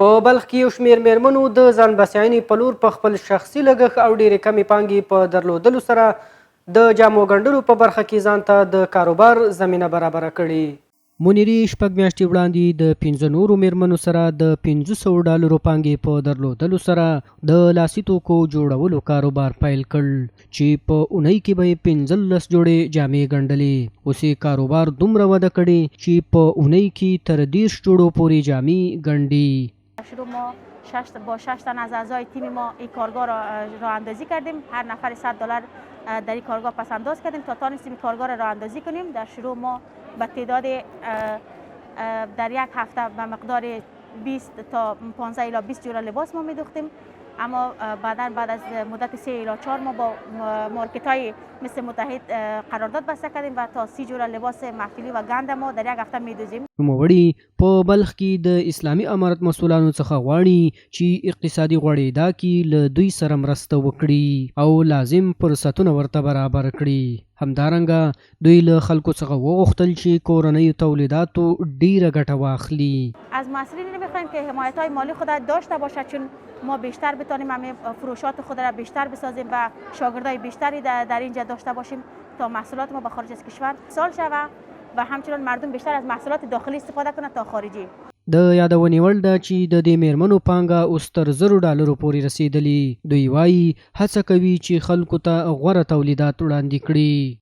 په بلخ کې یو شمېر میرمنو د ځان بسیاینې په لور په خپل شخصي لګښت او ډېرې کمې پانګې په درلودلو سره د جامو ګنډلو په برخه کې ځان ته د کاروبار زمینه برابره کړې. منیرې 6 میاشتې وړاندې د 15 نورو میرمنو سره د $500 پانګې په درلودلو سره د لاسي توکو جوړولو کاروبار پیل کړ چې په اونۍ کې به 15 جوړې جامې ګنډلې. اوس یې کاروبار دومره وده کړې چې په اونۍ کې تر 30 جوړو پورې جامې ګنډي. شروع ما با 6 تن از اعضای تیم ما این کارگاه را اندازی کردیم. هر نفر $100 در این کارگاه پس انداز کردیم تا تانستیم این کارگاه را اندازی کنیم. در شروع ما به تعداد در یک هفته به مقدار 20 تا 15 الی 20 جور لباس ما می‌دوختیم، اما بعد از مدت 3 الی 4 ما با مارکت‌های مثل متحد قرارداد بسته کردیم و تا 30 جور لباس محفلی و گند ما در یک هفته می‌دوزیم. نوموړي په بلخ کې د اسلامي امارت مسؤلانو څخه غواړي چې اقتصادي غوړېدا کې له دوی سره مرسته وکړي او لازم فرصتونه ورته برابر کړي. همدارنګه دوی له خلکو څخه وغوښتل چې کورنیو تولیداتو ډیره ګټه واخلي. از مسئولین می‌خوایم که حمایت‌های مالی خود را داشته باشد، چون ما بیشتر بتونیم همه فروشات خود را بیشتر بسازیم و شاگردای بیشتری در اینجا داشته باشیم تا محصولات ما به خارج از کشور سال شود و همچنان مردم بیشتر از محصولات داخلی استفاده کنند تا خارجی. د یادونې وړ ده چې د دې میرمنو پانګه اوس تر $100 پورې رسیدلې. دوی وایي هڅه کوي چې خلکو ته غوره تولیدات وړاندې کړي.